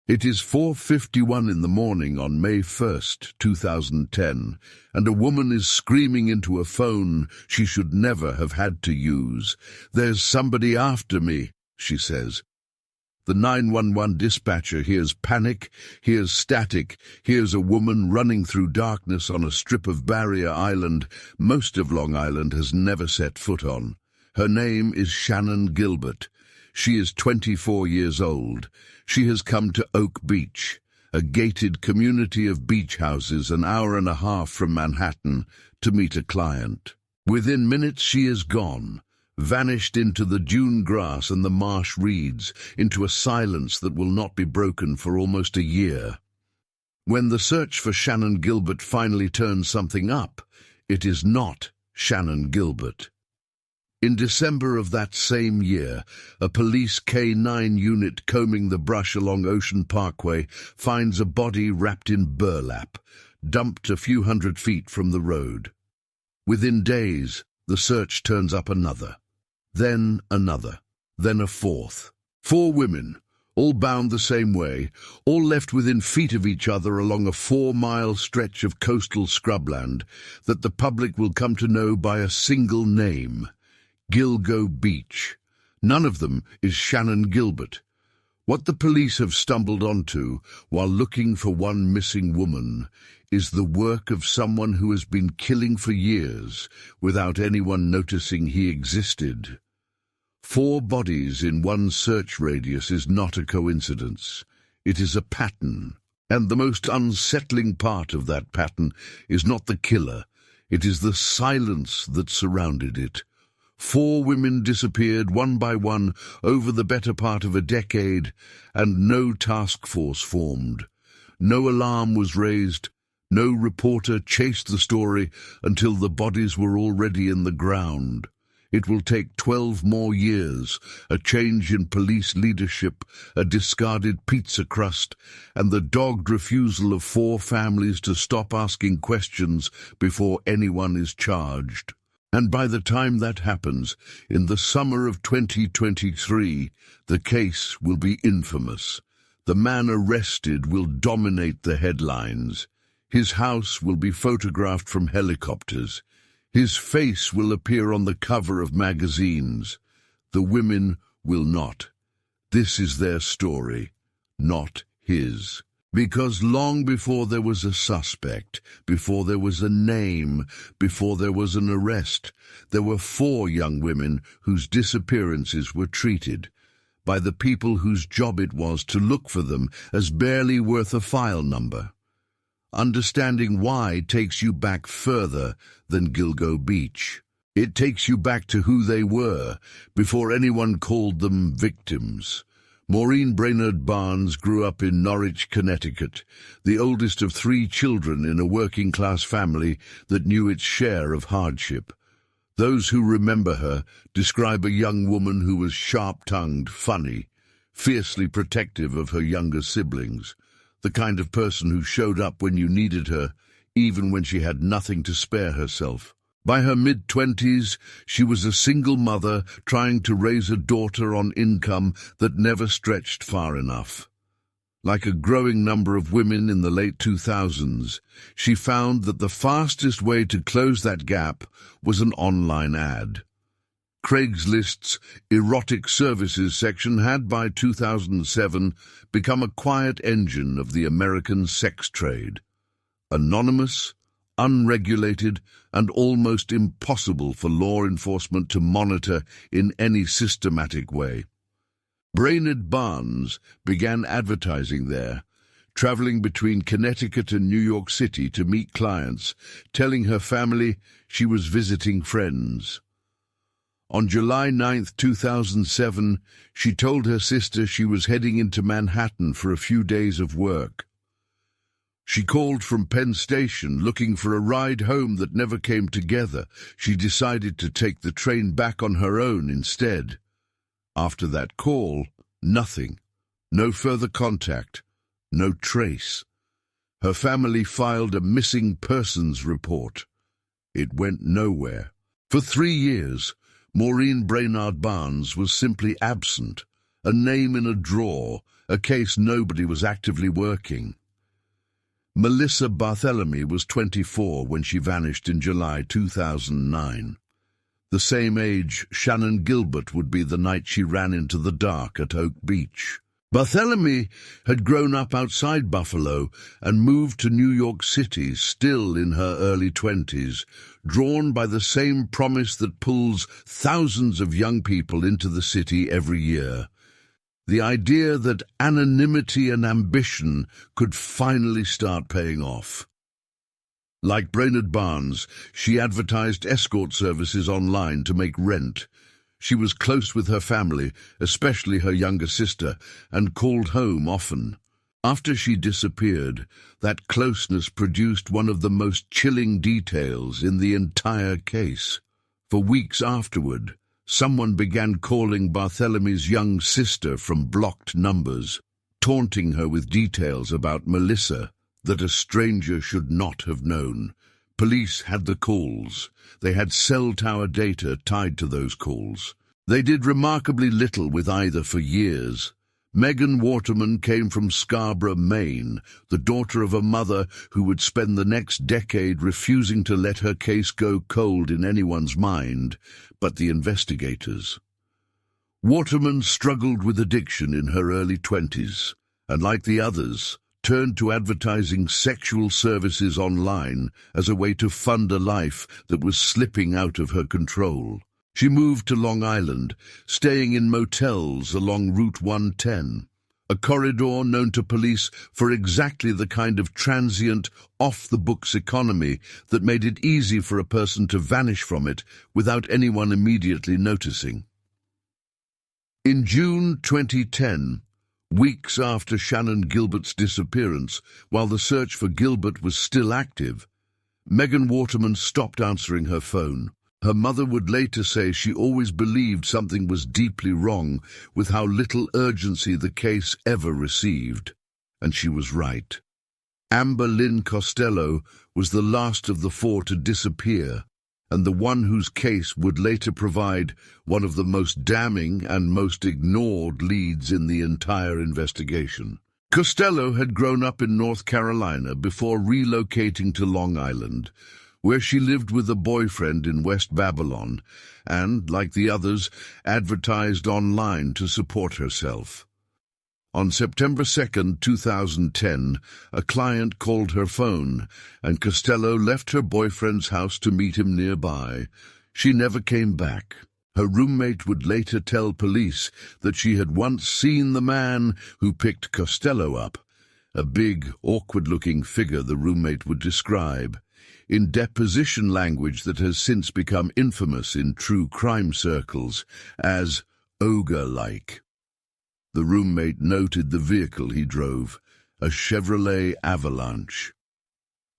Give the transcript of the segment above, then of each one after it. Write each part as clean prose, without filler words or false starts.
It is 4:51 in the morning on May 1st, 2010, and a woman is screaming into a phone she should never have had to use. "There's somebody after me," she says. The 911 dispatcher hears panic, hears static, hears a woman running through darkness on a strip of barrier island most of Long Island has never set foot on. Her name is Shannon Gilbert. She is 24 years old. She has come to Oak Beach, a gated community of beach houses an hour and a half from Manhattan, to meet a client. Within minutes she is gone, vanished into the dune grass and the marsh reeds, into a silence that will not be broken for almost a year. When the search for Shannon Gilbert finally turns something up, it is not Shannon Gilbert. In December of that same year, a police K-9 unit combing the brush along Ocean Parkway finds a body wrapped in burlap, dumped a few hundred feet from the road. Within days, the search turns up another, then another, then a fourth. 4 women, all bound the same way, all left within feet of each other along a 4-mile stretch of coastal scrubland that the public will come to know by a single name: Gilgo Beach. None of them is Shannon Gilbert. What the police have stumbled onto while looking for one missing woman is the work of someone who has been killing for years without anyone noticing he existed. 4 bodies in one search radius is not a coincidence. It is a pattern. And the most unsettling part of that pattern is not the killer. It is the silence that surrounded it. 4 women disappeared one by one over the better part of a decade, and no task force formed. No alarm was raised. No reporter chased the story until the bodies were already in the ground. It will take 12 more years, a change in police leadership, a discarded pizza crust, and the dogged refusal of 4 families to stop asking questions before anyone is charged. And by the time that happens, in the summer of 2023, the case will be infamous. The man arrested will dominate the headlines. His house will be photographed from helicopters. His face will appear on the cover of magazines. The women will not. This is their story, not his. Because long before there was a suspect, before there was a name, before there was an arrest, there were 4 young women whose disappearances were treated by the people whose job it was to look for them as barely worth a file number. Understanding why takes you back further than Gilgo Beach. It takes you back to who they were before anyone called them victims. Maureen Brainerd Barnes grew up in Norwich, Connecticut, the oldest of 3 children in a working-class family that knew its share of hardship. Those who remember her describe a young woman who was sharp-tongued, funny, fiercely protective of her younger siblings, the kind of person who showed up when you needed her, even when she had nothing to spare herself. By her mid-20s, she was a single mother trying to raise a daughter on income that never stretched far enough. Like a growing number of women in the late 2000s, she found that the fastest way to close that gap was an online ad. Craigslist's erotic services section had, by 2007, become a quiet engine of the American sex trade. Anonymous, unregulated, and almost impossible for law enforcement to monitor in any systematic way. Brainerd Barnes began advertising there, traveling between Connecticut and New York City to meet clients, telling her family she was visiting friends. On July 9, 2007, she told her sister she was heading into Manhattan for a few days of work. She called from Penn Station looking for a ride home that never came together. She decided to take the train back on her own instead. After that call, nothing. No further contact. No trace. Her family filed a missing persons report. It went nowhere. For 3 years, Maureen Brainerd Barnes was simply absent, a name in a drawer, a case nobody was actively working. Melissa Barthélemy was 24 when she vanished in July 2009. The same age Shannon Gilbert would be the night she ran into the dark at Oak Beach. Barthélemy had grown up outside Buffalo and moved to New York City, still in her early 20s, drawn by the same promise that pulls thousands of young people into the city every year. The idea that anonymity and ambition could finally start paying off. Like Brainerd Barnes, she advertised escort services online to make rent. She was close with her family, especially her younger sister, and called home often. After she disappeared, that closeness produced one of the most chilling details in the entire case. For weeks afterward, someone began calling Barthélemy's young sister from blocked numbers, taunting her with details about Melissa that a stranger should not have known. Police had the calls. They had cell tower data tied to those calls. They did remarkably little with either for years. Megan Waterman came from Scarborough, Maine, the daughter of a mother who would spend the next decade refusing to let her case go cold in anyone's mind but the investigators. Waterman struggled with addiction in her early 20s, and like the others, turned to advertising sexual services online as a way to fund a life that was slipping out of her control. She moved to Long Island, staying in motels along Route 110, a corridor known to police for exactly the kind of transient, off-the-books economy that made it easy for a person to vanish from it without anyone immediately noticing. In June 2010, weeks after Shannon Gilbert's disappearance, while the search for Gilbert was still active, Megan Waterman stopped answering her phone. Her mother would later say she always believed something was deeply wrong with how little urgency the case ever received. And she was right. Amber Lynn Costello was the last of the four to disappear, and the one whose case would later provide one of the most damning and most ignored leads in the entire investigation. Costello had grown up in North Carolina before relocating to Long Island, where she lived with a boyfriend in West Babylon and, like the others, advertised online to support herself. On September 2, 2010, a client called her phone, and Costello left her boyfriend's house to meet him nearby. She never came back. Her roommate would later tell police that she had once seen the man who picked Costello up, a big, awkward-looking figure the roommate would describe, in deposition language that has since become infamous in true crime circles as ogre-like. The roommate noted the vehicle he drove, a Chevrolet Avalanche.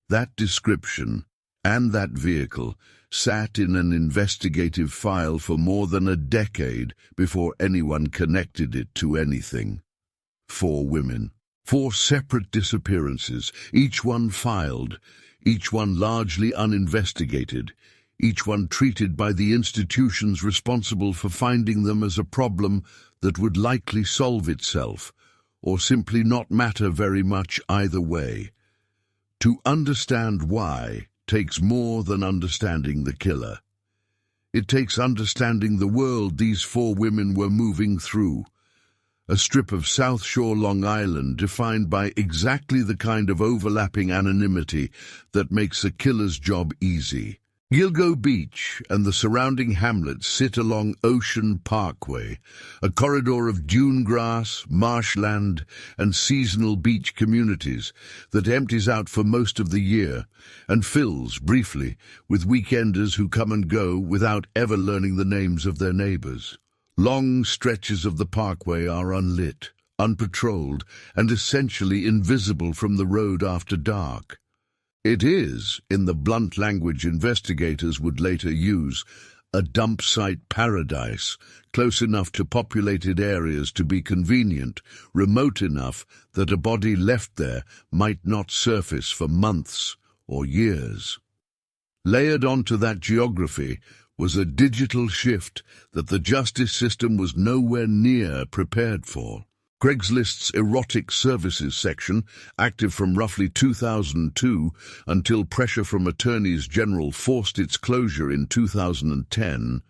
That description and that vehicle sat in an investigative file for more than a decade before anyone connected it to anything. 4 women, 4 separate disappearances, each one filed, each one largely uninvestigated, each one treated by the institutions responsible for finding them as a problem that would likely solve itself, or simply not matter very much either way. To understand why takes more than understanding the killer. It takes understanding the world these 4 women were moving through, a strip of South Shore Long Island defined by exactly the kind of overlapping anonymity that makes a killer's job easy. Gilgo Beach and the surrounding hamlets sit along Ocean Parkway, a corridor of dune grass, marshland, and seasonal beach communities that empties out for most of the year and fills, briefly, with weekenders who come and go without ever learning the names of their neighbors. Long stretches of the parkway are unlit, unpatrolled, and essentially invisible from the road after dark. It is, in the blunt language investigators would later use, a dump site paradise, close enough to populated areas to be convenient, remote enough that a body left there might not surface for months or years. Layered onto that geography was a digital shift that the justice system was nowhere near prepared for. Craigslist's erotic services section, active from roughly 2002 until pressure from attorneys general forced its closure in 2010,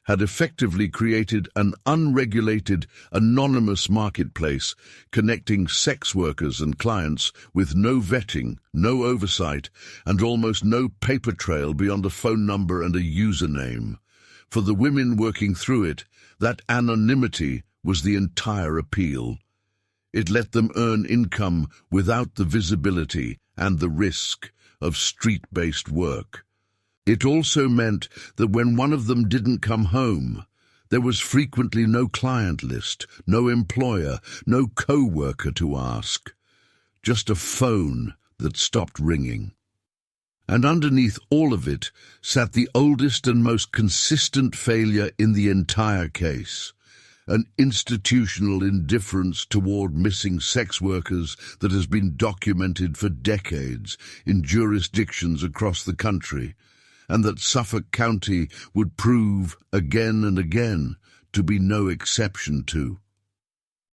had effectively created an unregulated, anonymous marketplace connecting sex workers and clients with no vetting, no oversight, and almost no paper trail beyond a phone number and a username. For the women working through it, that anonymity was the entire appeal. It let them earn income without the visibility and the risk of street-based work. It also meant that when one of them didn't come home, there was frequently no client list, no employer, no co-worker to ask. Just a phone that stopped ringing. And underneath all of it sat the oldest and most consistent failure in the entire case. An institutional indifference toward missing sex workers that has been documented for decades in jurisdictions across the country, and that Suffolk County would prove again and again to be no exception to.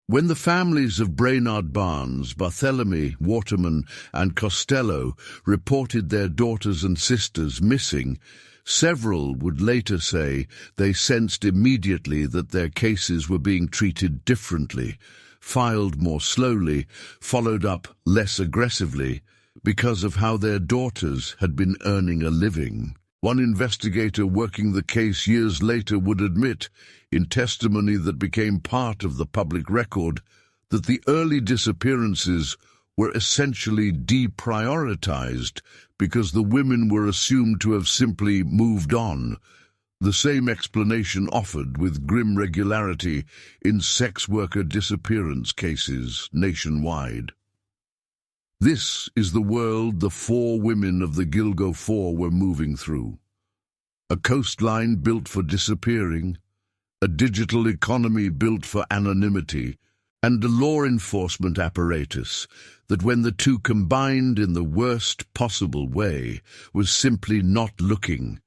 When the families of Brainard Barnes, Barthélemy, Waterman, and Costello reported their daughters and sisters missing, several would later say they sensed immediately that their cases were being treated differently, filed more slowly, followed up less aggressively, because of how their daughters had been earning a living. One investigator working the case years later would admit, in testimony that became part of the public record, that the early disappearances were essentially deprioritized because the women were assumed to have simply moved on, the same explanation offered with grim regularity in sex worker disappearance cases nationwide. This is the world the four women of the Gilgo Four were moving through. A coastline built for disappearing, a digital economy built for anonymity, and a law enforcement apparatus that, when the two combined in the worst possible way, was simply not looking.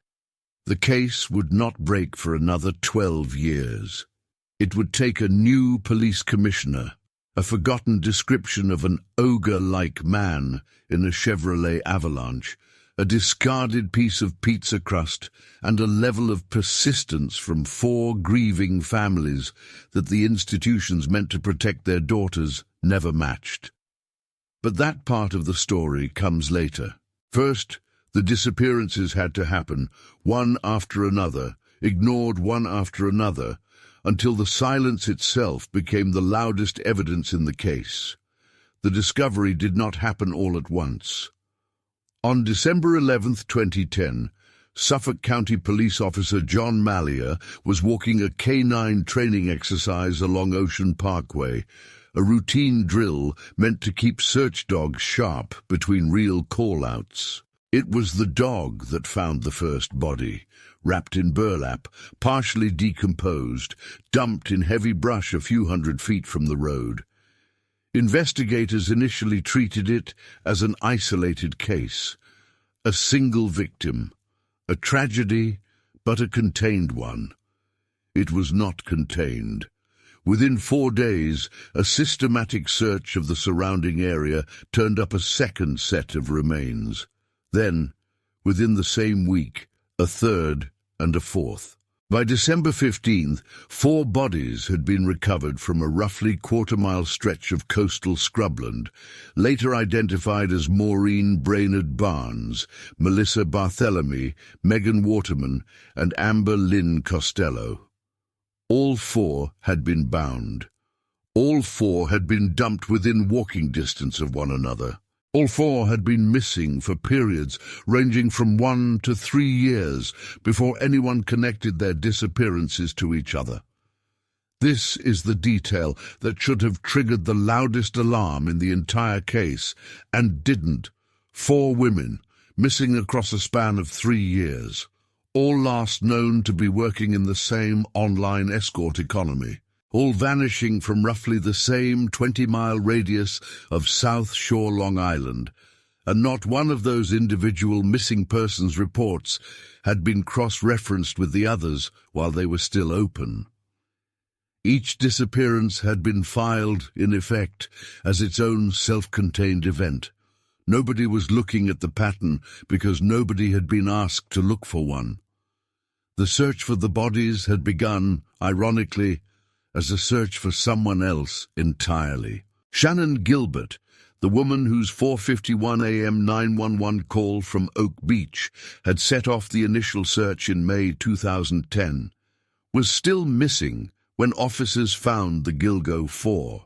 The case would not break for another 12 years. It would take a new police commissioner, a forgotten description of an ogre-like man in a Chevrolet Avalanche, a discarded piece of pizza crust, and a level of persistence from four grieving families that the institutions meant to protect their daughters never matched. But that part of the story comes later. First, the disappearances had to happen, one after another, ignored one after another, until the silence itself became the loudest evidence in the case. The discovery did not happen all at once. On December 11, 2010, Suffolk County Police Officer John Mallier was walking a canine training exercise along Ocean Parkway, a routine drill meant to keep search dogs sharp between real call-outs. It was the dog that found the first body, wrapped in burlap, partially decomposed, dumped in heavy brush a few hundred feet from the road. Investigators initially treated it as an isolated case, a single victim, a tragedy, but a contained one. It was not contained. Within 4 days, a systematic search of the surrounding area turned up a second set of remains. Then, within the same week, a third and a fourth. By December 15th, 4 bodies had been recovered from a roughly quarter-mile stretch of coastal scrubland, later identified as Maureen Brainard Barnes, Melissa Barthélemy, Megan Waterman, and Amber Lynn Costello. All 4 had been bound. All 4 had been dumped within walking distance of one another. All 4 had been missing for periods ranging from 1 to 3 years before anyone connected their disappearances to each other. This is the detail that should have triggered the loudest alarm in the entire case, and didn't. 4 women, missing across a span of 3 years, all last known to be working in the same online escort economy, all vanishing from roughly the same 20-mile radius of South Shore, Long Island, and not one of those individual missing persons reports had been cross-referenced with the others while they were still open. Each disappearance had been filed, in effect, as its own self-contained event. Nobody was looking at the pattern because nobody had been asked to look for one. The search for the bodies had begun, ironically, as a search for someone else entirely. Shannon Gilbert, the woman whose 4:51 a.m. 911 call from Oak Beach had set off the initial search in May 2010, was still missing when officers found the Gilgo 4.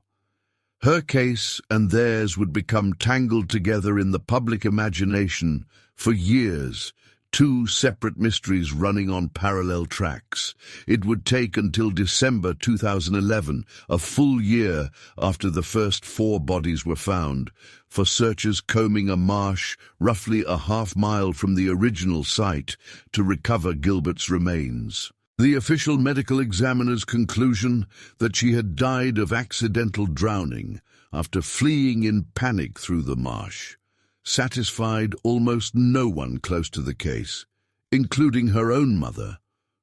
Her case and theirs would become tangled together in the public imagination for years, two separate mysteries running on parallel tracks. It would take until December 2011, a full year after the first 4 bodies were found, for searchers combing a marsh roughly a half-mile from the original site to recover Gilbert's remains. The official medical examiner's conclusion that she had died of accidental drowning after fleeing in panic through the marsh satisfied almost no one close to the case, including her own mother,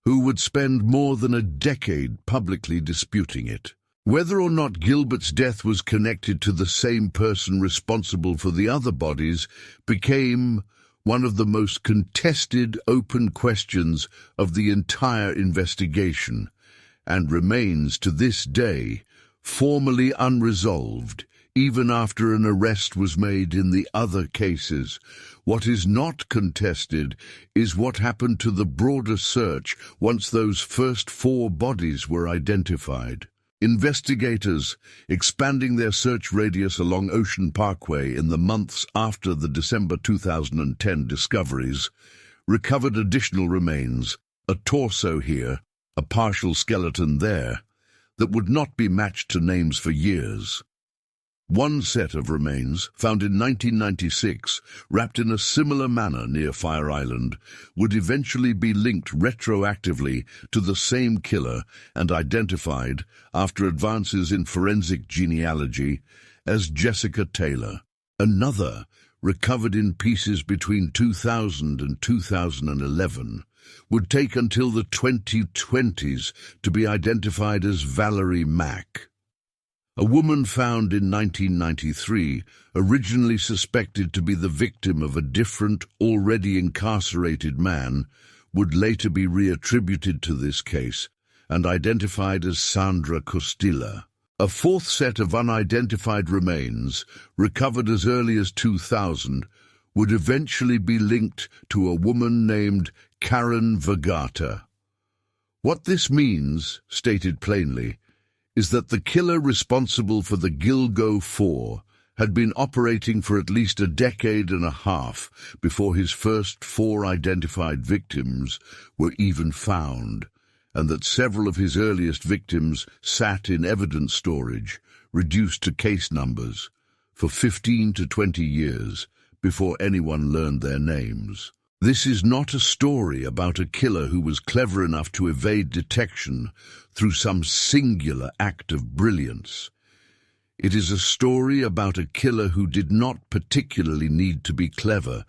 who would spend more than a decade publicly disputing it. Whether or not Gilbert's death was connected to the same person responsible for the other bodies became one of the most contested open questions of the entire investigation, and remains to this day formally unresolved, even after an arrest was made in the other cases. What is not contested is what happened to the broader search once those first 4 bodies were identified. Investigators, expanding their search radius along Ocean Parkway in the months after the December 2010 discoveries, recovered additional remains, a torso here, a partial skeleton there, that would not be matched to names for years. One set of remains, found in 1996, wrapped in a similar manner near Fire Island, would eventually be linked retroactively to the same killer and identified, after advances in forensic genealogy, as Jessica Taylor. Another, recovered in pieces between 2000 and 2011, would take until the 2020s to be identified as Valerie Mack. A woman found in 1993, originally suspected to be the victim of a different, already incarcerated man, would later be reattributed to this case and identified as Sandra Costilla. A 4th set of unidentified remains, recovered as early as 2000, would eventually be linked to a woman named Karen Vergata. What this means, stated plainly, is that the killer responsible for the Gilgo 4 had been operating for at least a decade and a half before his first 4 identified victims were even found, and that several of his earliest victims sat in evidence storage, reduced to case numbers, for 15 to 20 years before anyone learned their names. This is not a story about a killer who was clever enough to evade detection through some singular act of brilliance. It is a story about a killer who did not particularly need to be clever,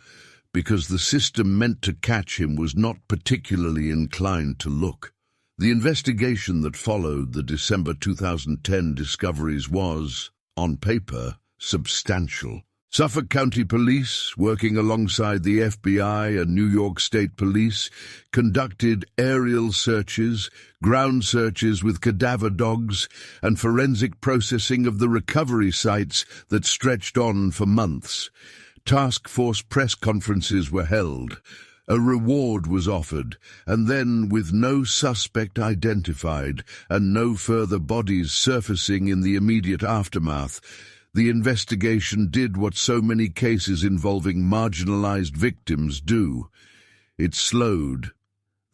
because the system meant to catch him was not particularly inclined to look. The investigation that followed the December 2010 discoveries was, on paper, substantial. Suffolk County Police, working alongside the FBI and New York State Police, conducted aerial searches, ground searches with cadaver dogs, and forensic processing of the recovery sites that stretched on for months. Task force press conferences were held. A reward was offered, and then, with no suspect identified and no further bodies surfacing in the immediate aftermath, the investigation did what so many cases involving marginalized victims do. It slowed.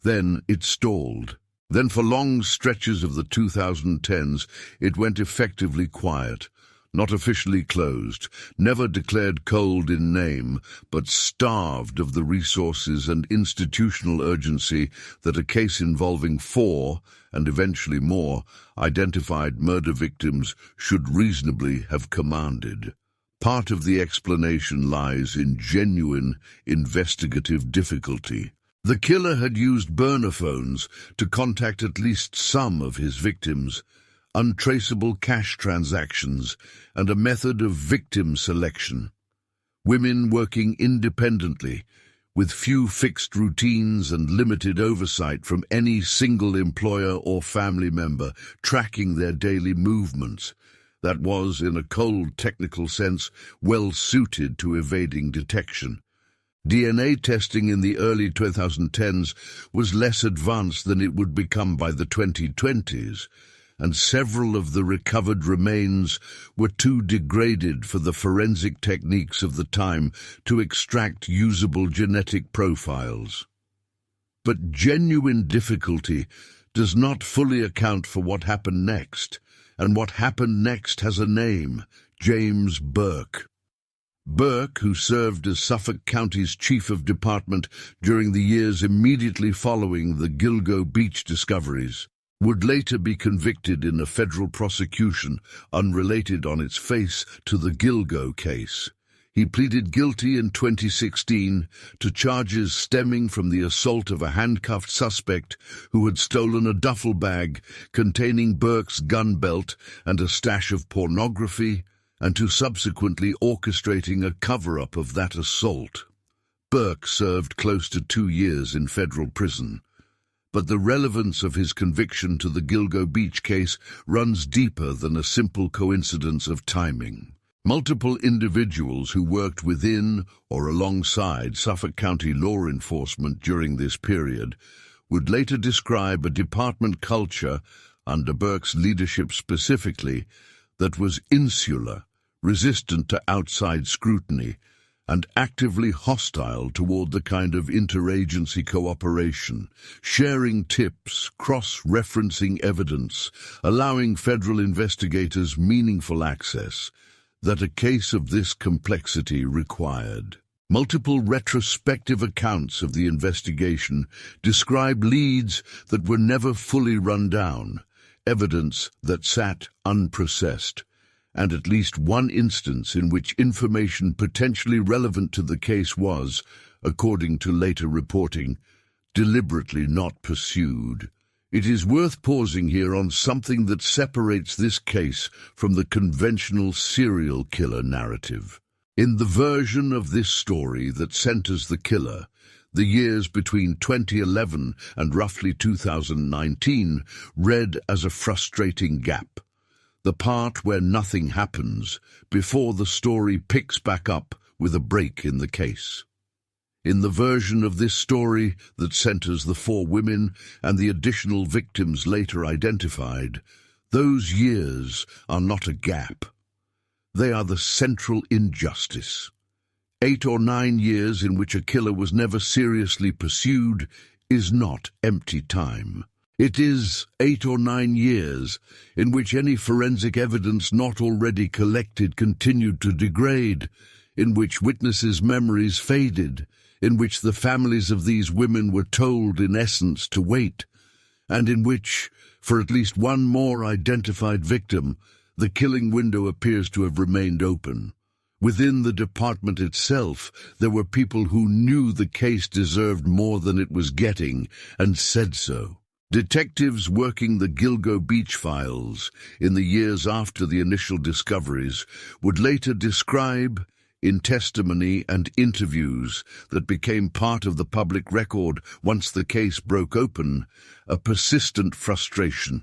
Then it stalled. Then for long stretches of the 2010s, it went effectively quiet. Not officially closed, never declared cold in name, but starved of the resources and institutional urgency that a case involving 4, and eventually more, identified murder victims should reasonably have commanded. Part of the explanation lies in genuine investigative difficulty. The killer had used burner phones to contact at least some of his victims, untraceable cash transactions, and a method of victim selection. Women working independently, with few fixed routines and limited oversight from any single employer or family member tracking their daily movements. That was, in a cold technical sense, well suited to evading detection. DNA testing in the early 2010s was less advanced than it would become by the 2020s, and several of the recovered remains were too degraded for the forensic techniques of the time to extract usable genetic profiles. But genuine difficulty does not fully account for what happened next, and what happened next has a name: James Burke. Burke, who served as Suffolk County's Chief of Department during the years immediately following the Gilgo beach discoveries, would later be convicted in a federal prosecution unrelated on its face to the Gilgo case. He pleaded guilty in 2016 to charges stemming from the assault of a handcuffed suspect who had stolen a duffel bag containing Burke's gun belt and a stash of pornography, and to subsequently orchestrating a cover-up of that assault. Burke served close to 2 years in federal prison. But the relevance of his conviction to the Gilgo Beach case runs deeper than a simple coincidence of timing. Multiple individuals who worked within or alongside Suffolk County law enforcement during this period would later describe a department culture, under Burke's leadership specifically, that was insular, resistant to outside scrutiny, and actively hostile toward the kind of interagency cooperation, sharing tips, cross-referencing evidence, allowing federal investigators meaningful access, that a case of this complexity required. Multiple retrospective accounts of the investigation describe leads that were never fully run down, evidence that sat unprocessed, and at least one instance in which information potentially relevant to the case was, according to later reporting, deliberately not pursued. It is worth pausing here on something that separates this case from the conventional serial killer narrative. In the version of this story that centers the killer, the years between 2011 and roughly 2019 read as a frustrating gap. The part where nothing happens before the story picks back up with a break in the case. In the version of this story that centers the 4 women and the additional victims later identified, those years are not a gap. They are the central injustice. 8 or 9 years in which a killer was never seriously pursued is not empty time. It is 8 or 9 years in which any forensic evidence not already collected continued to degrade, in which witnesses' memories faded, in which the families of these women were told in essence to wait, and in which, for at least one more identified victim, the killing window appears to have remained open. Within the department itself, there were people who knew the case deserved more than it was getting, and said so. Detectives working the Gilgo Beach files in the years after the initial discoveries would later describe, in testimony and interviews that became part of the public record once the case broke open, a persistent frustration,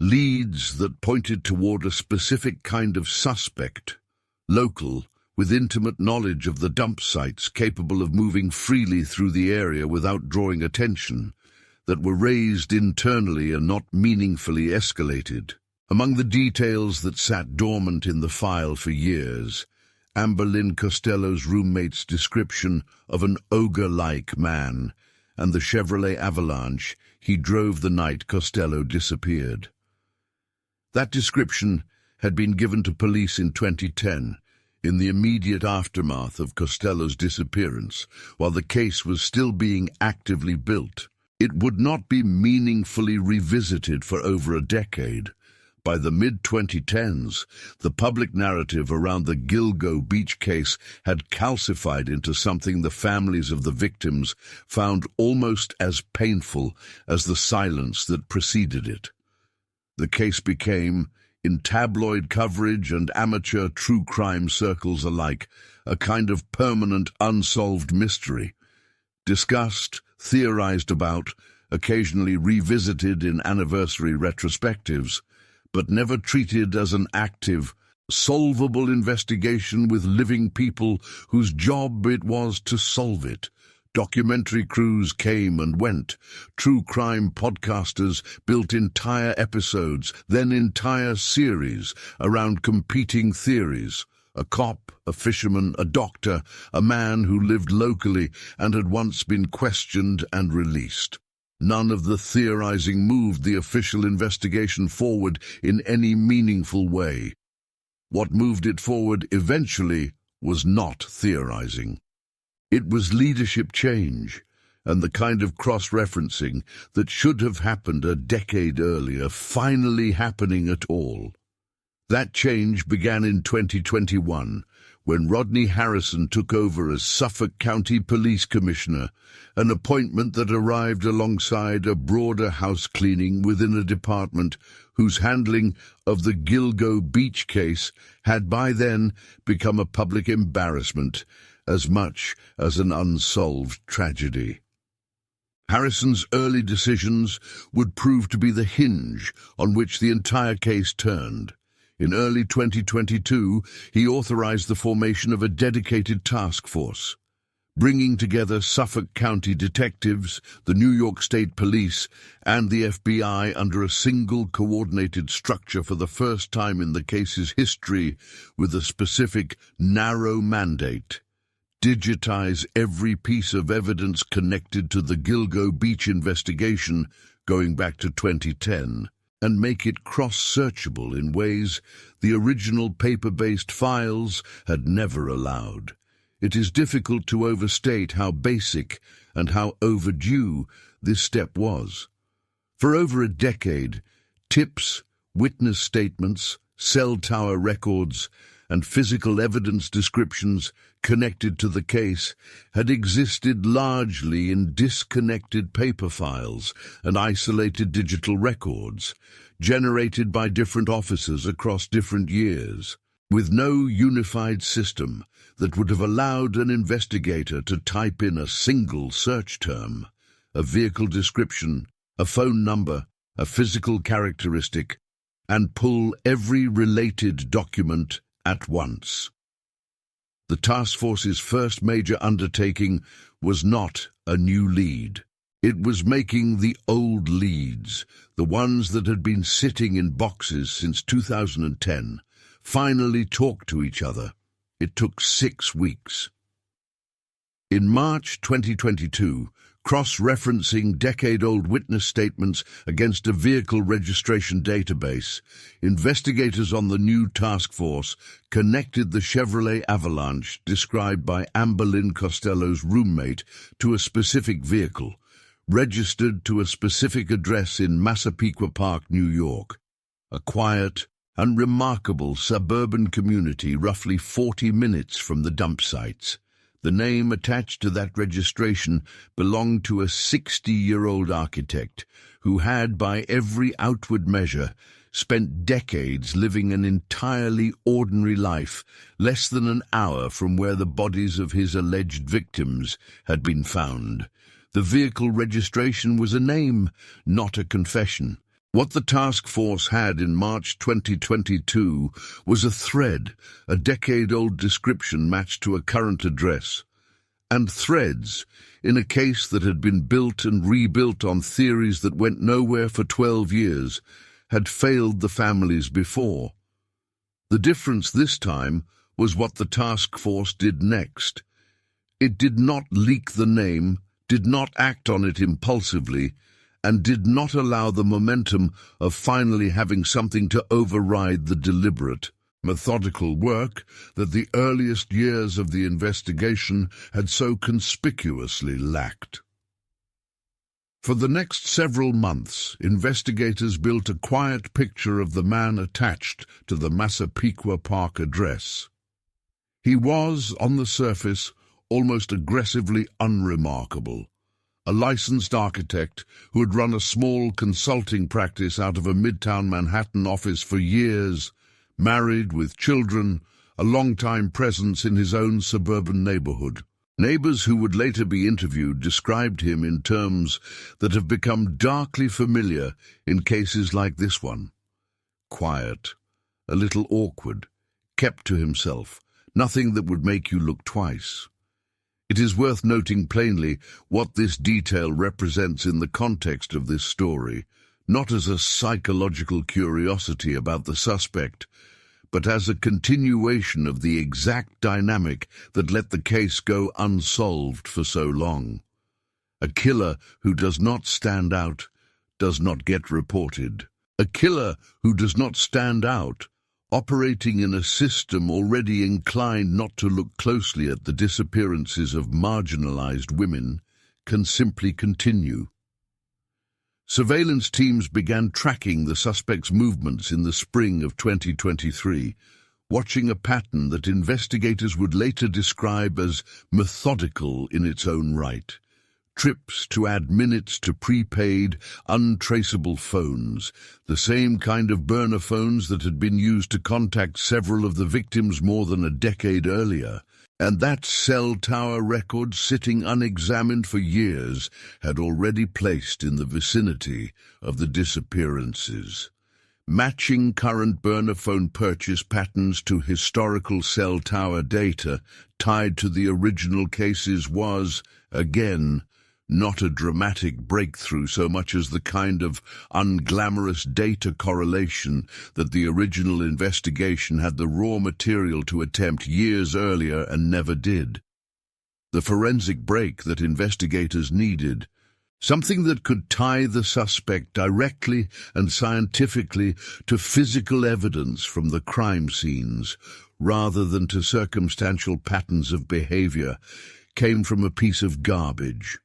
leads that pointed toward a specific kind of suspect, local, with intimate knowledge of the dump sites, capable of moving freely through the area without drawing attention, that were raised internally and not meaningfully escalated. Among the details that sat dormant in the file for years, Amber Lynn Costello's roommate's description of an ogre-like man, and the Chevrolet Avalanche he drove the night Costello disappeared. That description had been given to police in 2010, in the immediate aftermath of Costello's disappearance, while the case was still being actively built. It would not be meaningfully revisited for over a decade, By the mid-2010s, the public narrative around the Gilgo beach case had calcified into something the families of the victims found almost as painful as the silence that preceded it. The case became, in tabloid coverage and amateur true crime circles alike, a kind of permanent unsolved mystery, discussed, theorized about, occasionally revisited in anniversary retrospectives, but never treated as an active, solvable investigation with living people whose job it was to solve it. Documentary crews came and went. True crime podcasters built entire episodes, then entire series, around competing theories. A cop, a fisherman, a doctor, a man who lived locally and had once been questioned and released. None of the theorizing moved the official investigation forward in any meaningful way. What moved it forward eventually was not theorizing. It was leadership change, and the kind of cross-referencing that should have happened a decade earlier finally happening at all. That change began in 2021, when Rodney Harrison took over as Suffolk County Police Commissioner, an appointment that arrived alongside a broader house cleaning within a department whose handling of the Gilgo beach case had by then become a public embarrassment as much as an unsolved tragedy. Harrison's early decisions would prove to be the hinge on which the entire case turned. In early 2022, he authorized the formation of a dedicated task force, bringing together Suffolk County detectives, the New York State Police, and the FBI under a single coordinated structure for the first time in the case's history, with a specific, narrow mandate: digitize every piece of evidence connected to the Gilgo Beach investigation going back to 2010. And make it cross-searchable in ways the original paper-based files had never allowed. It is difficult to overstate how basic and how overdue this step was. For over a decade, tips, witness statements, cell tower records, and physical evidence descriptions connected to the case had existed largely in disconnected paper files and isolated digital records, generated by different officers across different years, with no unified system that would have allowed an investigator to type in a single search term, a vehicle description, a phone number, a physical characteristic, and pull every related document at once. The task force's first major undertaking was not a new lead. It was making the old leads, the ones that had been sitting in boxes since 2010, finally talk to each other. It took 6 weeks. In March 2022, cross-referencing decade-old witness statements against a vehicle registration database, investigators on the new task force connected the Chevrolet Avalanche described by Amber Lynn Costello's roommate to a specific vehicle, registered to a specific address in Massapequa Park, New York, a quiet and remarkable suburban community roughly 40 minutes from the dump sites. The name attached to that registration belonged to a 60-year-old architect who had, by every outward measure, spent decades living an entirely ordinary life, less than an hour from where the bodies of his alleged victims had been found. The vehicle registration was a name, not a confession. What the task force had in March 2022 was a thread, a decade-old description matched to a current address. And threads, in a case that had been built and rebuilt on theories that went nowhere for 12 years, had failed the families before. The difference this time was what the task force did next. It did not leak the name, did not act on it impulsively, and did not allow the momentum of finally having something to override the deliberate, methodical work that the earliest years of the investigation had so conspicuously lacked. For the next several months, investigators built a quiet picture of the man attached to the Massapequa Park address. He was, on the surface, almost aggressively unremarkable. A licensed architect who had run a small consulting practice out of a midtown Manhattan office for years, married with children, a long-time presence in his own suburban neighborhood. Neighbors who would later be interviewed described him in terms that have become darkly familiar in cases like this one. Quiet, a little awkward, kept to himself, nothing that would make you look twice. It is worth noting plainly what this detail represents in the context of this story, not as a psychological curiosity about the suspect, but as a continuation of the exact dynamic that let the case go unsolved for so long. A killer who does not stand out does not get reported. A killer who does not stand out, operating in a system already inclined not to look closely at the disappearances of marginalized women, can simply continue. Surveillance teams began tracking the suspect's movements in the spring of 2023, watching a pattern that investigators would later describe as methodical in its own right. Trips to add minutes to prepaid, untraceable phones, the same kind of burner phones that had been used to contact several of the victims more than a decade earlier. And that cell tower record, sitting unexamined for years, had already placed in the vicinity of the disappearances. Matching current burner phone purchase patterns to historical cell tower data tied to the original cases was, again, not a dramatic breakthrough so much as the kind of unglamorous data correlation that the original investigation had the raw material to attempt years earlier and never did. The forensic break that investigators needed, something that could tie the suspect directly and scientifically to physical evidence from the crime scenes, rather than to circumstantial patterns of behavior, came from a piece of garbage.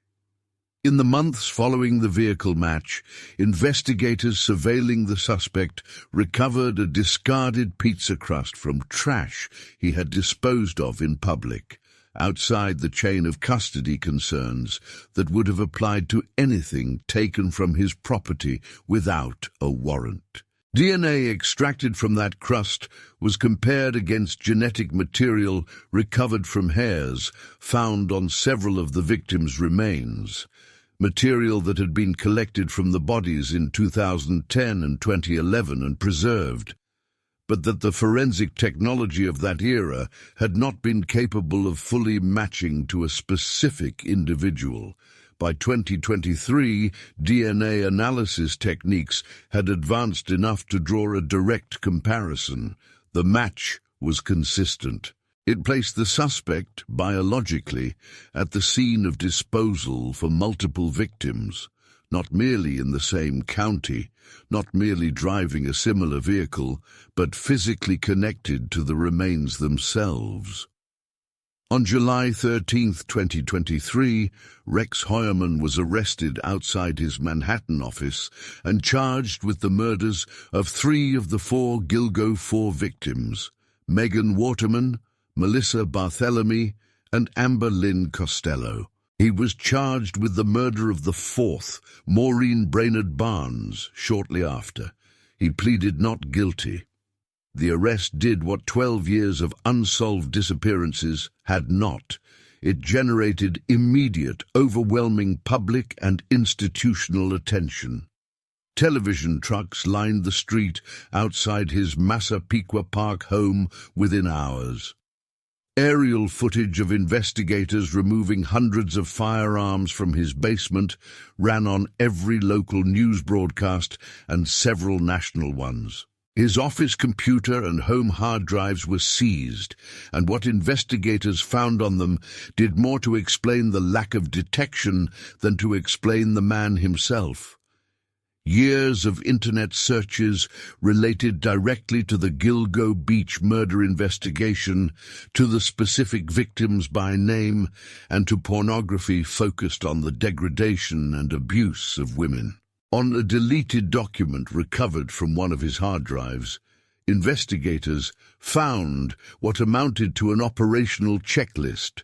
In the months following the vehicle match, investigators surveilling the suspect recovered a discarded pizza crust from trash he had disposed of in public, outside the chain of custody concerns that would have applied to anything taken from his property without a warrant. DNA extracted from that crust was compared against genetic material recovered from hairs found on several of the victims' remains, material that had been collected from the bodies in 2010 and 2011 and preserved, but that the forensic technology of that era had not been capable of fully matching to a specific individual. By 2023, DNA analysis techniques had advanced enough to draw a direct comparison. The match was consistent. It placed the suspect, biologically, at the scene of disposal for multiple victims, not merely in the same county, not merely driving a similar vehicle, but physically connected to the remains themselves. On July 13, 2023, Rex Heuermann was arrested outside his Manhattan office and charged with the murders of 3 of the 4 Gilgo 4 victims, Megan Waterman, Melissa Barthelemy, and Amber Lynn Costello. He was charged with the murder of the 4th, Maureen Brainerd Barnes, shortly after. He pleaded not guilty. The arrest did what 12 years of unsolved disappearances had not. It generated immediate, overwhelming public and institutional attention. Television trucks lined the street outside his Massapequa Park home within hours. Aerial footage of investigators removing hundreds of firearms from his basement ran on every local news broadcast and several national ones. His office computer and home hard drives were seized, and what investigators found on them did more to explain the lack of detection than to explain the man himself. Years of internet searches related directly to the Gilgo beach murder investigation, to the specific victims by name, and to pornography focused on the degradation and abuse of women. On a deleted document recovered from one of his hard drives, investigators found what amounted to an operational checklist,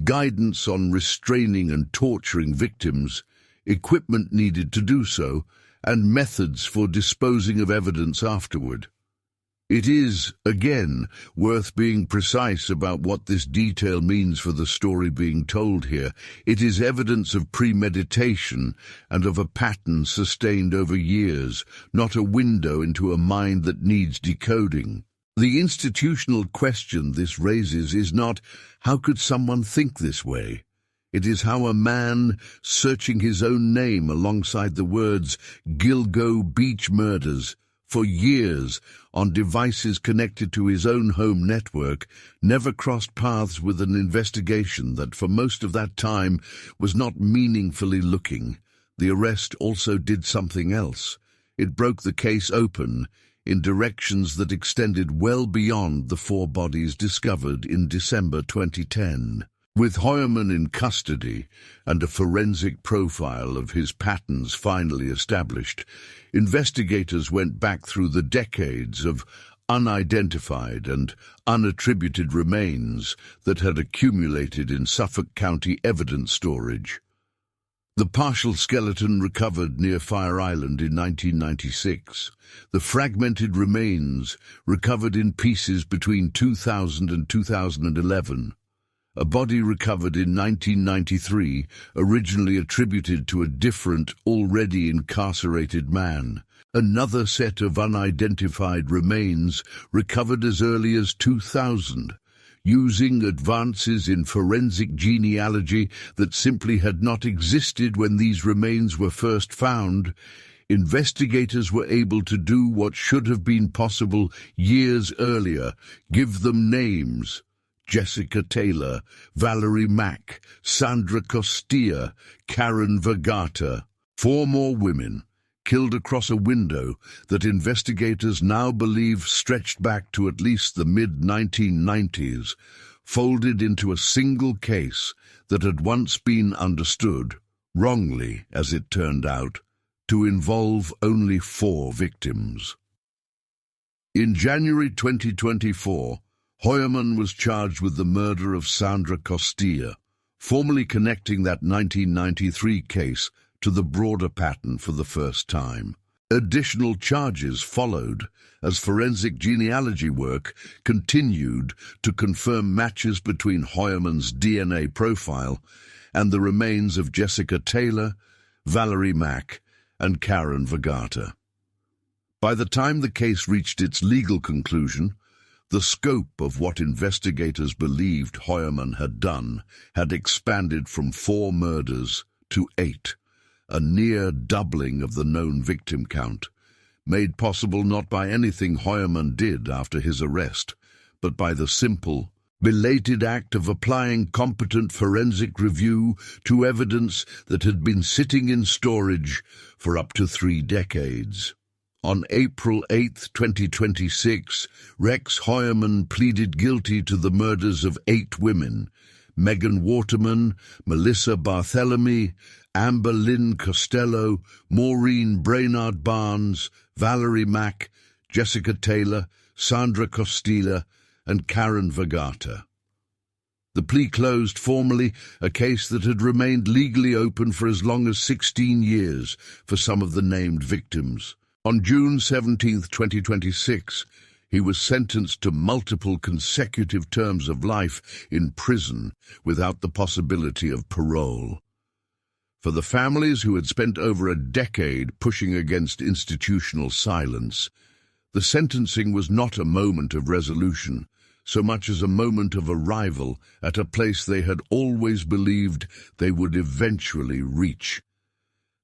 guidance on restraining and torturing victims, equipment needed to do so, and methods for disposing of evidence afterward. It is, again, worth being precise about what this detail means for the story being told here. It is evidence of premeditation and of a pattern sustained over years, not a window into a mind that needs decoding. The institutional question this raises is not, how could someone think this way? It is how a man, searching his own name alongside the words Gilgo Beach Murders for years on devices connected to his own home network, never crossed paths with an investigation that for most of that time was not meaningfully looking. The arrest also did something else. It broke the case open in directions that extended well beyond the 4 bodies discovered in December 2010. With Heuermann in custody and a forensic profile of his patterns finally established, investigators went back through the decades of unidentified and unattributed remains that had accumulated in Suffolk County evidence storage. The partial skeleton recovered near Fire Island in 1996. The fragmented remains recovered in pieces between 2000 and 2011. A body recovered in 1993, originally attributed to a different, already incarcerated man. Another set of unidentified remains recovered as early as 2000, using advances in forensic genealogy that simply had not existed when these remains were first found. Investigators were able to do what should have been possible years earlier: give them names. Jessica Taylor, Valerie Mack, Sandra Costilla, Karen Vergata. 4 more women, killed across a window that investigators now believe stretched back to at least the mid-1990s, folded into a single case that had once been understood, wrongly as it turned out, to involve only 4 victims. In January 2024, Heuermann was charged with the murder of Sandra Costilla, formally connecting that 1993 case to the broader pattern for the first time. Additional charges followed as forensic genealogy work continued to confirm matches between Heuermann's DNA profile and the remains of Jessica Taylor, Valerie Mack, and Karen Vergata. By the time the case reached its legal conclusion, the scope of what investigators believed Heuermann had done had expanded from 4 murders to 8, a near doubling of the known victim count, made possible not by anything Heuermann did after his arrest, but by the simple, belated act of applying competent forensic review to evidence that had been sitting in storage for up to 3 decades. On April 8, 2026, Rex Heuermann pleaded guilty to the murders of 8 women: Megan Waterman, Melissa Barthelemy, Amber Lynn Costello, Maureen Brainard Barnes, Valerie Mack, Jessica Taylor, Sandra Costilla, and Karen Vergata. The plea closed formally a case that had remained legally open for as long as 16 years for some of the named victims. On June 17, 2026, he was sentenced to multiple consecutive terms of life in prison without the possibility of parole. For the families who had spent over a decade pushing against institutional silence, the sentencing was not a moment of resolution, so much as a moment of arrival at a place they had always believed they would eventually reach.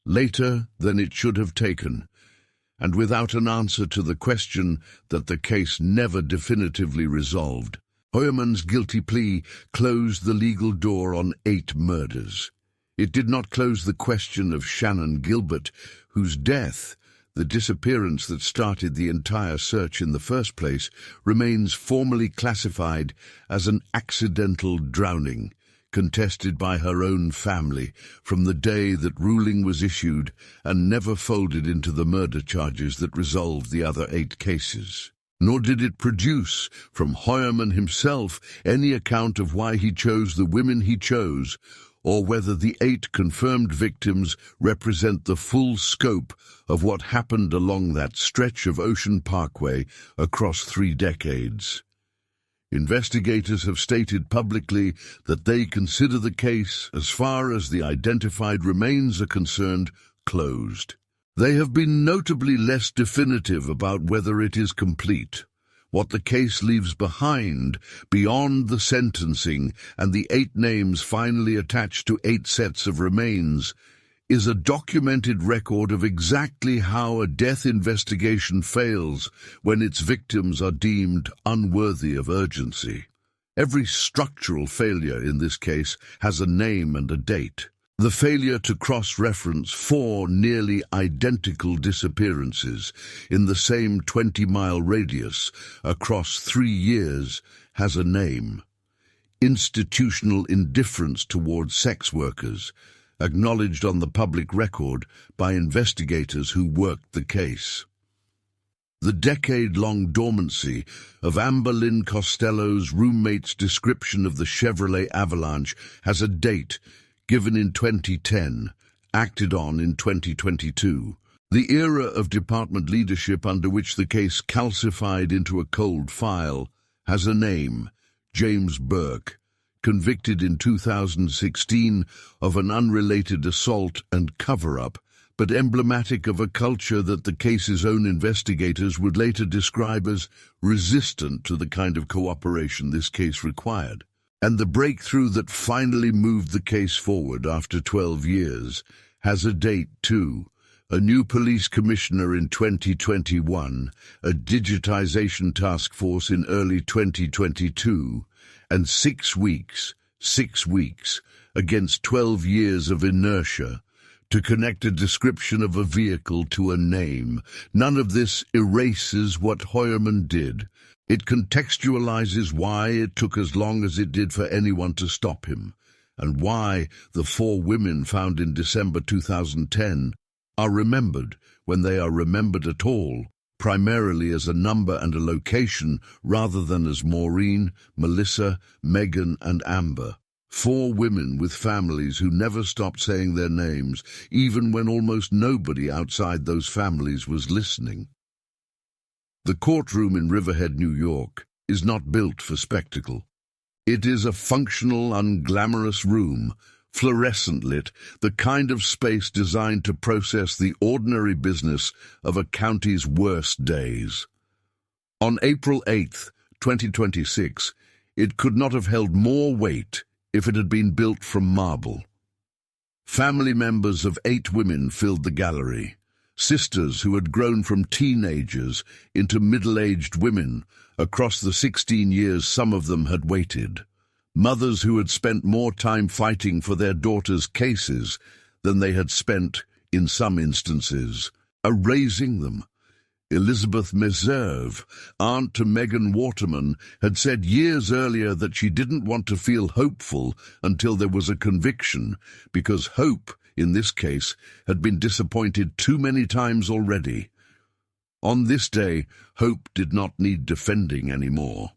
Later than it should have taken, and without an answer to the question that the case never definitively resolved, Heuermann's guilty plea closed the legal door on 8 murders. It did not close the question of Shannon Gilbert, whose death The disappearance that started the entire search in the first place remains formally classified as an accidental drowning, contested by her own family from the day that ruling was issued and never folded into the murder charges that resolved the other 8 cases. Nor did it produce, from Heuermann himself, any account of why he chose the women he chose, or whether the 8 confirmed victims represent the full scope of what happened along that stretch of Ocean Parkway across 3 decades. Investigators have stated publicly that they consider the case, as far as the identified remains are concerned, closed. They have been notably less definitive about whether it is complete. What the case leaves behind, beyond the sentencing and the 8 names finally attached to 8 sets of remains, is a documented record of exactly how a death investigation fails when its victims are deemed unworthy of urgency. Every structural failure in this case has a name and a date. The failure to cross-reference 4 nearly identical disappearances in the same 20-mile radius across 3 years has a name. Institutional indifference towards sex workers, acknowledged on the public record by investigators who worked the case. The decade-long dormancy of Amber Lynn Costello's roommate's description of the Chevrolet Avalanche has a date, given in 2010, acted on in 2022. The era of department leadership under which the case calcified into a cold file has a name: James Burke, convicted in 2016 of an unrelated assault and cover-up, but emblematic of a culture that the case's own investigators would later describe as resistant to the kind of cooperation this case required. And the breakthrough that finally moved the case forward after 12 years has a date too: a new police commissioner in 2021, a digitization task force in early 2022, and 6 weeks against 12 years of inertia to connect a description of a vehicle to a name. None of this erases what Heuermann did. It contextualizes why it took as long as it did for anyone to stop him, and why the 4 women found in December 2010 are remembered, when they are remembered at all, primarily as a number and a location rather than as Maureen, Melissa, Megan and Amber. 4 women with families who never stopped saying their names, even when almost nobody outside those families was listening. The courtroom in Riverhead, New York, is not built for spectacle. It is a functional, unglamorous room, fluorescent lit, the kind of space designed to process the ordinary business of a county's worst days. On April 8, 2026, it could not have held more weight if it had been built from marble. Family members of 8 women filled the gallery. Sisters who had grown from teenagers into middle-aged women across the 16 years some of them had waited. Mothers who had spent more time fighting for their daughters' cases than they had spent, in some instances, erasing them. Elizabeth Meserve, aunt to Megan Waterman, had said years earlier that she didn't want to feel hopeful until there was a conviction, because hope, in this case, had been disappointed too many times already. On this day, hope did not need defending anymore.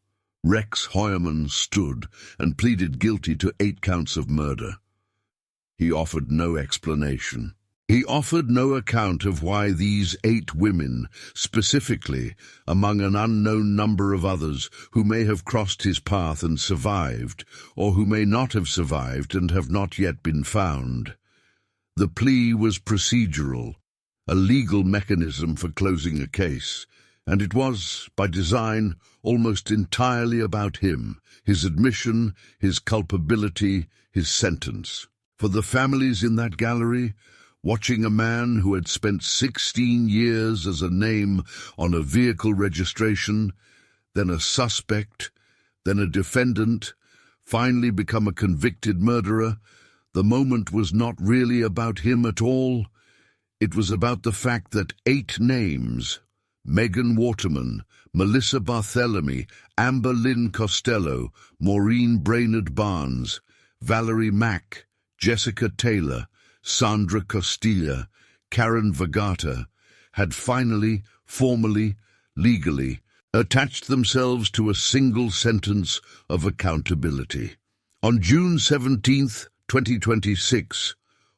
Rex Heuermann stood and pleaded guilty to 8 counts of murder. He offered no explanation. He offered no account of why these 8 women, specifically, among an unknown number of others who may have crossed his path and survived, or who may not have survived and have not yet been found. The plea was procedural, a legal mechanism for closing a case, and it was, by design, almost entirely about him, his admission, his culpability, his sentence. For the families in that gallery, watching a man who had spent 16 years as a name on a vehicle registration, then a suspect, then a defendant, finally become a convicted murderer, the moment was not really about him at all. It was about the fact that 8 names, Megan Waterman, Melissa Barthelemy, Amber Lynn Costello, Maureen Brainerd Barnes, Valerie Mack, Jessica Taylor, Sandra Costilla, Karen Vergata, had finally, formally, legally attached themselves to a single sentence of accountability. On June 17, 2026,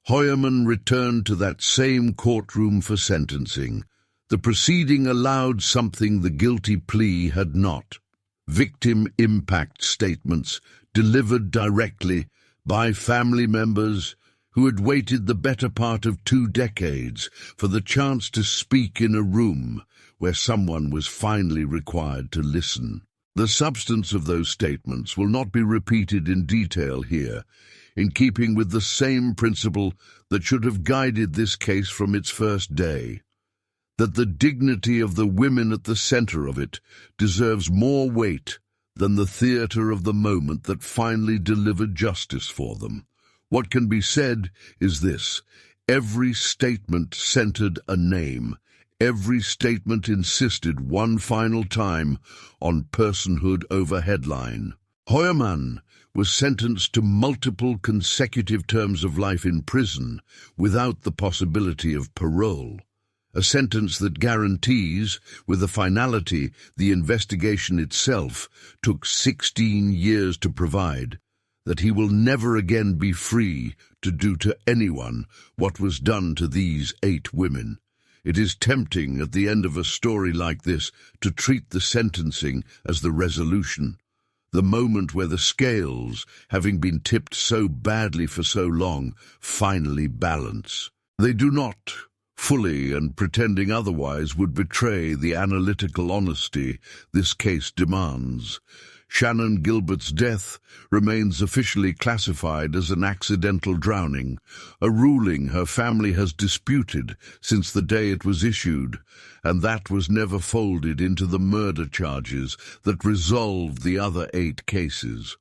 Heuermann returned to that same courtroom for sentencing. The proceeding allowed something the guilty plea had not: victim impact statements delivered directly by family members who had waited the better part of 2 decades for the chance to speak in a room where someone was finally required to listen. The substance of those statements will not be repeated in detail here, in keeping with the same principle that should have guided this case from its first day: that the dignity of the women at the center of it deserves more weight than the theater of the moment that finally delivered justice for them. What can be said is this: every statement centered a name. Every statement insisted one final time on personhood over headline. Heuermann was sentenced to multiple consecutive terms of life in prison without the possibility of parole, a sentence that guarantees, with a finality the investigation itself took 16 years to provide, that he will never again be free to do to anyone what was done to these 8 women. It is tempting at the end of a story like this to treat the sentencing as the resolution, the moment where the scales, having been tipped so badly for so long, finally balance. They do not fully, and pretending otherwise would betray the analytical honesty this case demands. Shannon Gilbert's death remains officially classified as an accidental drowning, a ruling her family has disputed since the day it was issued, and that was never folded into the murder charges that resolved the other 8 cases.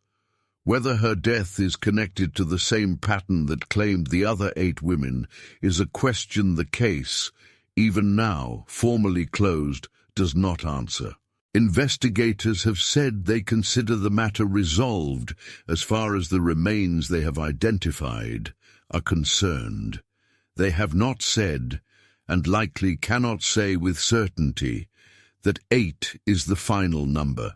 Whether her death is connected to the same pattern that claimed the other 8 women is a question the case, even now formally closed, does not answer. Investigators have said they consider the matter resolved as far as the remains they have identified are concerned. They have not said, and likely cannot say with certainty, that 8 is the final number,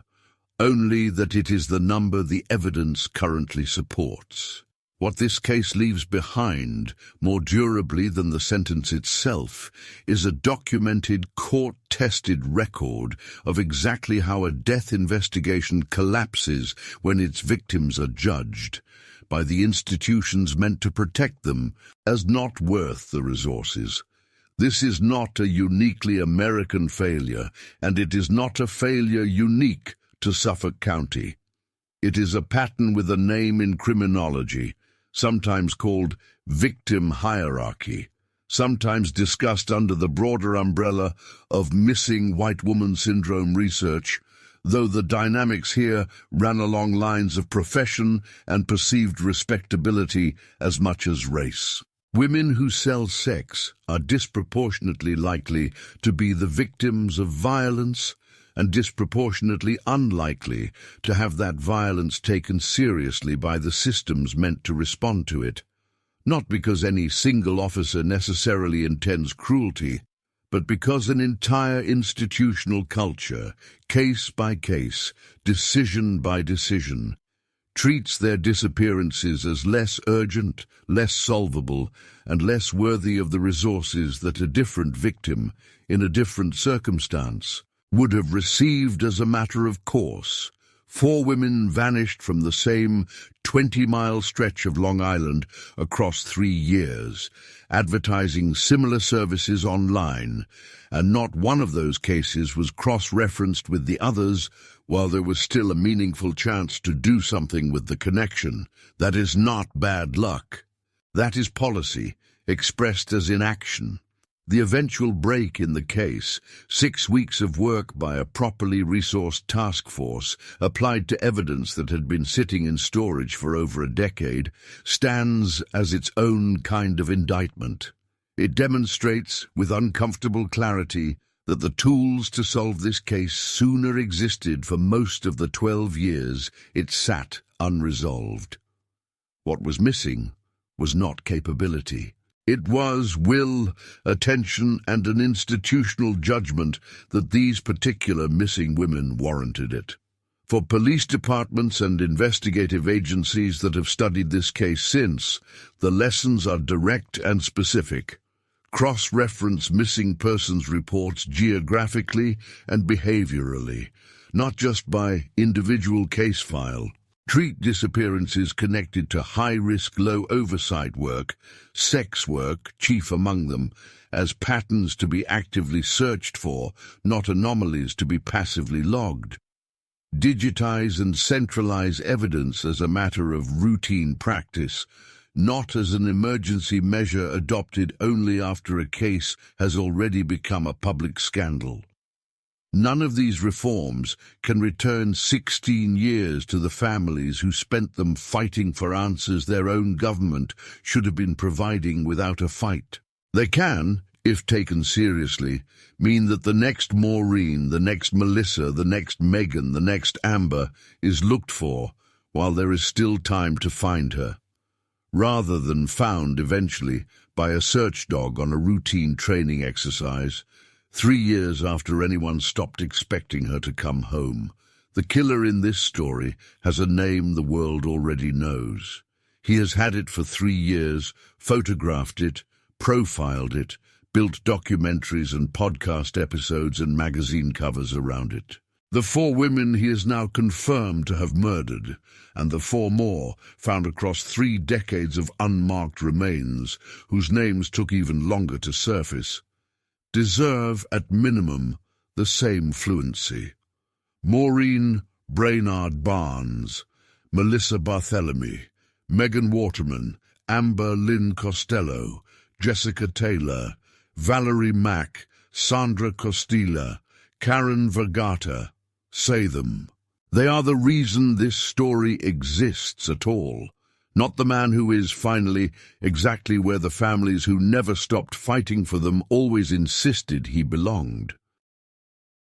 only that it is the number the evidence currently supports. What this case leaves behind, more durably than the sentence itself, is a documented, court-tested record of exactly how a death investigation collapses when its victims are judged by the institutions meant to protect them as not worth the resources. This is not a uniquely American failure, and it is not a failure unique to Suffolk County. It is a pattern with a name in criminology, sometimes called victim hierarchy, sometimes discussed under the broader umbrella of missing white woman syndrome research, though the dynamics here ran along lines of profession and perceived respectability as much as race. Women who sell sex are disproportionately likely to be the victims of violence and disproportionately unlikely to have that violence taken seriously by the systems meant to respond to it, not because any single officer necessarily intends cruelty, but because an entire institutional culture, case by case, decision by decision, treats their disappearances as less urgent, less solvable, and less worthy of the resources that a different victim, in a different circumstance, would have received as a matter of course. 4 women vanished from the same 20-mile stretch of Long Island across 3 years, advertising similar services online, and not one of those cases was cross-referenced with the others while there was still a meaningful chance to do something with the connection. That is not bad luck. That is policy, expressed as inaction. The eventual break in the case, 6 weeks of work by a properly resourced task force applied to evidence that had been sitting in storage for over a decade, stands as its own kind of indictment. It demonstrates, with uncomfortable clarity, that the tools to solve this case sooner existed for most of the 12 years it sat unresolved. What was missing was not capability. It was will, attention, and an institutional judgment that these particular missing women warranted it. For police departments and investigative agencies that have studied this case since, the lessons are direct and specific. Cross-reference missing persons reports geographically and behaviorally, not just by individual case file. Treat disappearances connected to high-risk, low-oversight work, sex work, chief among them, as patterns to be actively searched for, not anomalies to be passively logged. Digitize and centralize evidence as a matter of routine practice, not as an emergency measure adopted only after a case has already become a public scandal. None of these reforms can return 16 years to the families who spent them fighting for answers their own government should have been providing without a fight. They can, if taken seriously, mean that the next Maureen, the next Melissa, the next Megan, the next Amber is looked for while there is still time to find her, rather than found eventually by a search dog on a routine training exercise, 3 years after anyone stopped expecting her to come home. The killer in this story has a name the world already knows. He has had it for 3 years, photographed it, profiled it, built documentaries and podcast episodes and magazine covers around it. The 4 women he is now confirmed to have murdered, and the 4 more found across 3 decades of unmarked remains, whose names took even longer to surface, deserve, at minimum, the same fluency. Maureen Brainard Barnes, Melissa Barthélemy, Megan Waterman, Amber Lynn Costello, Jessica Taylor, Valerie Mack, Sandra Costilla, Karen Vergata. Say them. They are the reason this story exists at all. Not the man who is, finally, exactly where the families who never stopped fighting for them always insisted he belonged.